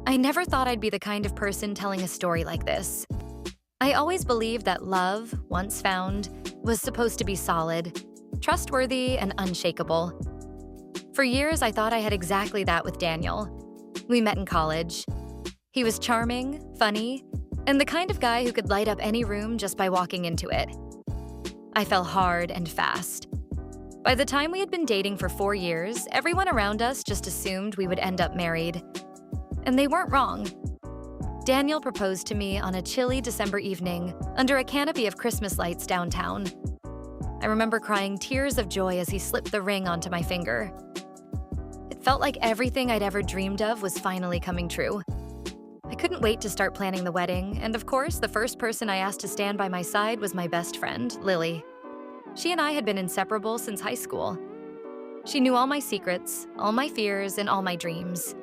I never thought I'd be the kind of person telling a story like this. I always believed that love, once found, was supposed to be solid, trustworthy, and unshakable. For years, I thought I had exactly that with Daniel. We met in college. He was charming, funny, and the kind of guy who could light up any room just by walking into it. I fell hard and fast. By the time we had been dating for 4 years, everyone around us just assumed we would end up married. And they weren't wrong. Daniel proposed to me on a chilly December evening under a canopy of Christmas lights downtown. I remember crying tears of joy as he slipped the ring onto my finger. It felt like everything I'd ever dreamed of was finally coming true. I couldn't wait to start planning the wedding, and of course, the first person I asked to stand by my side was my best friend, Lily. She and I had been inseparable since high school. She knew all my secrets, all my fears, and all my dreams.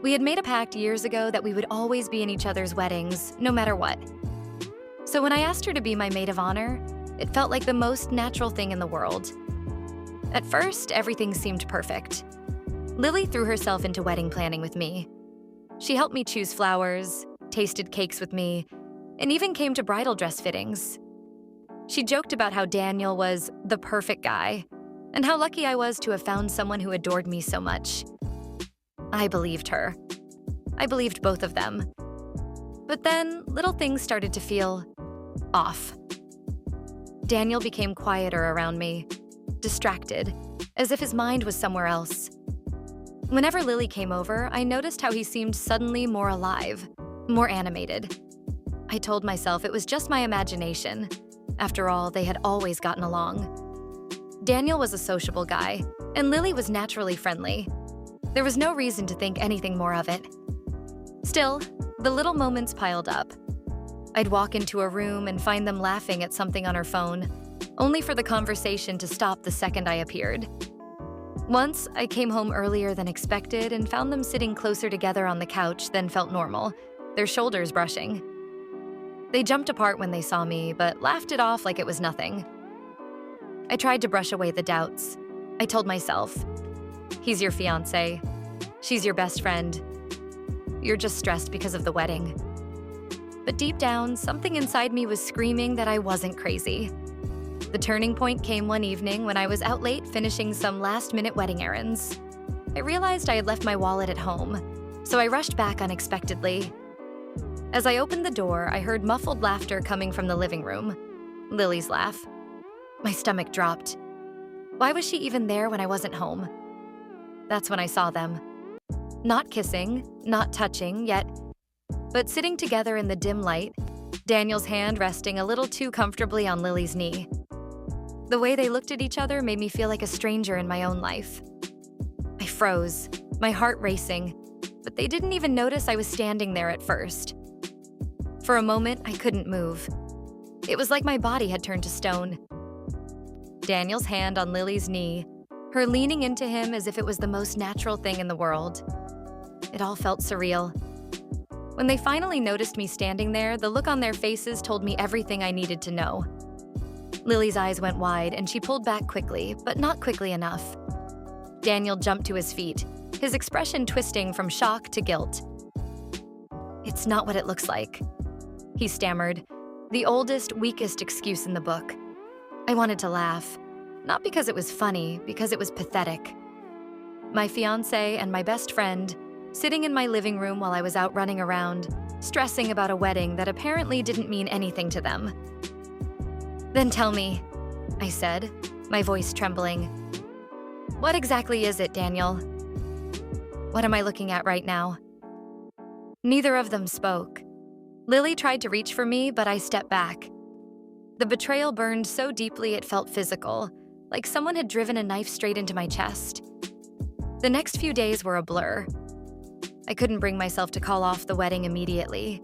We had made a pact years ago that we would always be in each other's weddings, no matter what. So when I asked her to be my maid of honor, it felt like the most natural thing in the world. At first, everything seemed perfect. Lily threw herself into wedding planning with me. She helped me choose flowers, tasted cakes with me, and even came to bridal dress fittings. She joked about how Daniel was the perfect guy, and how lucky I was to have found someone who adored me so much. I believed her. I believed both of them. But then, little things started to feel off. Daniel became quieter around me, distracted, as if his mind was somewhere else. Whenever Lily came over, I noticed how he seemed suddenly more alive, more animated. I told myself it was just my imagination. After all, they had always gotten along. Daniel was a sociable guy, and Lily was naturally friendly. There was no reason to think anything more of it. Still, the little moments piled up. I'd walk into a room and find them laughing at something on her phone, only for the conversation to stop the second I appeared. Once, I came home earlier than expected and found them sitting closer together on the couch than felt normal, their shoulders brushing. They jumped apart when they saw me, but laughed it off like it was nothing. I tried to brush away the doubts. I told myself, he's your fiancé. She's your best friend. You're just stressed because of the wedding. But deep down, something inside me was screaming that I wasn't crazy. The turning point came one evening when I was out late finishing some last-minute wedding errands. I realized I had left my wallet at home, so I rushed back unexpectedly. As I opened the door, I heard muffled laughter coming from the living room. Lily's laugh. My stomach dropped. Why was she even there when I wasn't home? That's when I saw them. Not kissing, not touching, but sitting together in the dim light, Daniel's hand resting a little too comfortably on Lily's knee. The way they looked at each other made me feel like a stranger in my own life. I froze, my heart racing, but they didn't even notice I was standing there at first. For a moment, I couldn't move. It was like my body had turned to stone. Daniel's hand on Lily's knee, her leaning into him as if it was the most natural thing in the world. It all felt surreal. When they finally noticed me standing there, the look on their faces told me everything I needed to know. Lily's eyes went wide and she pulled back quickly, but not quickly enough. Daniel jumped to his feet, his expression twisting from shock to guilt. "It's not what it looks like," he stammered, the oldest, weakest excuse in the book. I wanted to laugh, not because it was funny, because it was pathetic. My fiancé and my best friend, sitting in my living room while I was out running around, stressing about a wedding that apparently didn't mean anything to them. "Then tell me," I said, my voice trembling. "What exactly is it, Daniel? What am I looking at right now?" Neither of them spoke. Lily tried to reach for me, but I stepped back. The betrayal burned so deeply it felt physical, like someone had driven a knife straight into my chest. The next few days were a blur. I couldn't bring myself to call off the wedding immediately,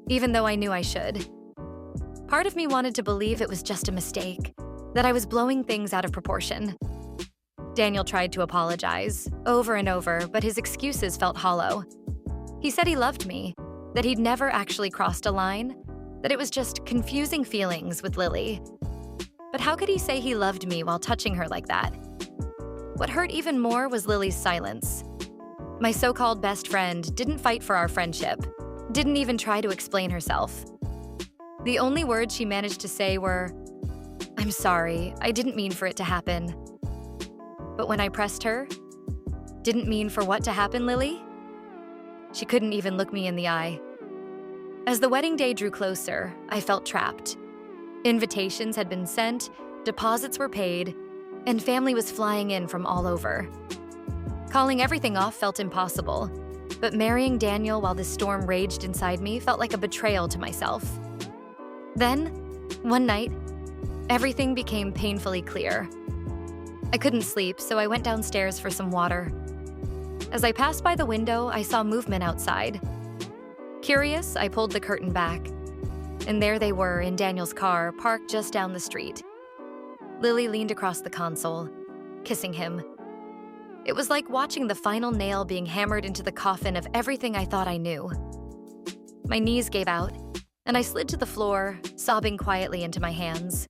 even though I knew I should. Part of me wanted to believe it was just a mistake, that I was blowing things out of proportion. Daniel tried to apologize, over and over, but his excuses felt hollow. He said he loved me, that he'd never actually crossed a line, that it was just confusing feelings with Lily. But how could he say he loved me while touching her like that? What hurt even more was Lily's silence. My so-called best friend didn't fight for our friendship, didn't even try to explain herself. The only words she managed to say were, "I'm sorry, I didn't mean for it to happen." But when I pressed her, "Didn't mean for what to happen, Lily?" She couldn't even look me in the eye. As the wedding day drew closer, I felt trapped. Invitations had been sent, deposits were paid, and family was flying in from all over. Calling everything off felt impossible, but marrying Daniel while the storm raged inside me felt like a betrayal to myself. Then, one night, everything became painfully clear. I couldn't sleep, so I went downstairs for some water. As I passed by the window, I saw movement outside. Curious, I pulled the curtain back, and there they were in Daniel's car, parked just down the street. Lily leaned across the console, kissing him. It was like watching the final nail being hammered into the coffin of everything I thought I knew. My knees gave out, and I slid to the floor, sobbing quietly into my hands.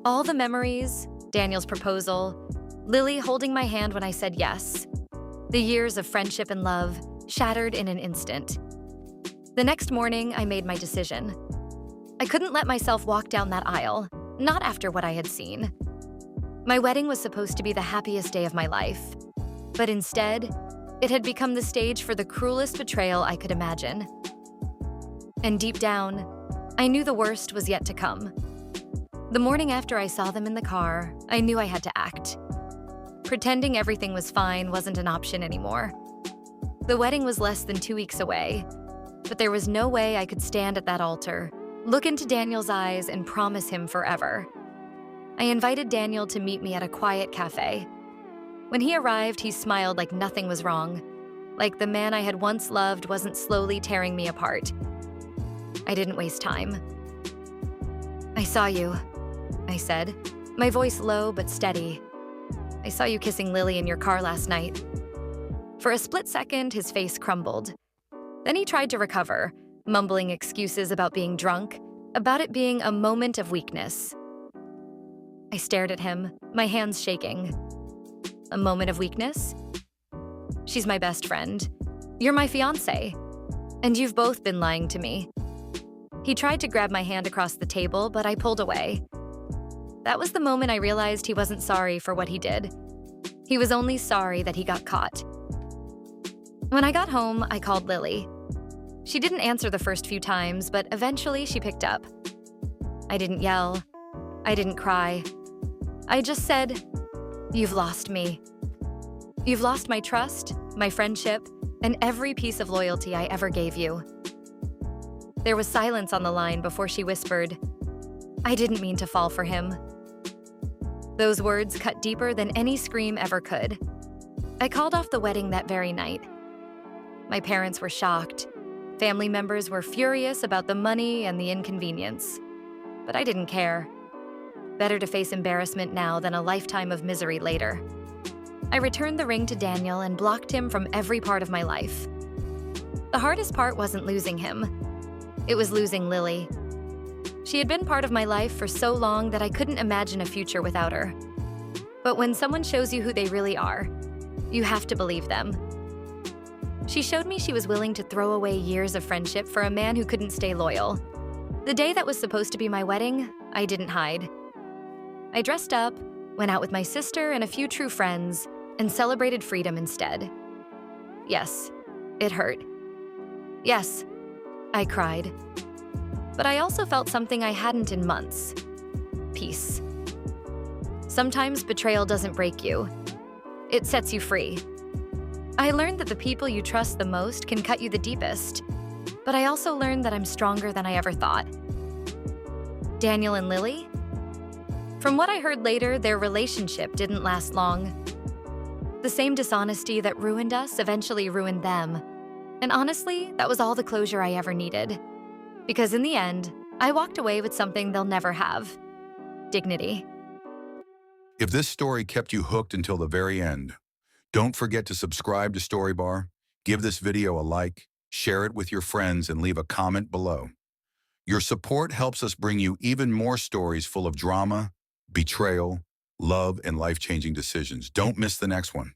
All the memories, Daniel's proposal, Lily holding my hand when I said yes, the years of friendship and love shattered in an instant. The next morning, I made my decision. I couldn't let myself walk down that aisle, not after what I had seen. My wedding was supposed to be the happiest day of my life, but instead, it had become the stage for the cruelest betrayal I could imagine. And deep down, I knew the worst was yet to come. The morning after I saw them in the car, I knew I had to act. Pretending everything was fine wasn't an option anymore. The wedding was less than 2 weeks away, but there was no way I could stand at that altar, look into Daniel's eyes, and promise him forever. I invited Daniel to meet me at a quiet cafe. When he arrived, he smiled like nothing was wrong, like the man I had once loved wasn't slowly tearing me apart. I didn't waste time. "I saw you," I said, my voice low but steady. "I saw you kissing Lily in your car last night." For a split second, his face crumbled. Then he tried to recover, mumbling excuses about being drunk, about it being a moment of weakness. I stared at him, my hands shaking. "A moment of weakness? She's my best friend. You're my fiancé. And you've both been lying to me." He tried to grab my hand across the table, but I pulled away. That was the moment I realized he wasn't sorry for what he did. He was only sorry that he got caught. When I got home, I called Lily. She didn't answer the first few times, but eventually she picked up. I didn't yell. I didn't cry. I just said, "You've lost me. You've lost my trust, my friendship, and every piece of loyalty I ever gave you." There was silence on the line before she whispered, "I didn't mean to fall for him." Those words cut deeper than any scream ever could. I called off the wedding that very night. My parents were shocked. Family members were furious about the money and the inconvenience. But I didn't care. Better to face embarrassment now than a lifetime of misery later. I returned the ring to Daniel and blocked him from every part of my life. The hardest part wasn't losing him. It was losing Lily. She had been part of my life for so long that I couldn't imagine a future without her. But when someone shows you who they really are, you have to believe them. She showed me she was willing to throw away years of friendship for a man who couldn't stay loyal. The day that was supposed to be my wedding, I didn't hide. I dressed up, went out with my sister and a few true friends, and celebrated freedom instead. Yes, it hurt. Yes, I cried. But I also felt something I hadn't in months. Peace. Sometimes betrayal doesn't break you. It sets you free. I learned that the people you trust the most can cut you the deepest, but I also learned that I'm stronger than I ever thought. Daniel and Lily? From what I heard later, their relationship didn't last long. The same dishonesty that ruined us eventually ruined them. And honestly, that was all the closure I ever needed. Because in the end, I walked away with something they'll never have: dignity. If this story kept you hooked until the very end, don't forget to subscribe to Storybar, give this video a like, share it with your friends, and leave a comment below. Your support helps us bring you even more stories full of drama, betrayal, love, and life-changing decisions. Don't miss the next one.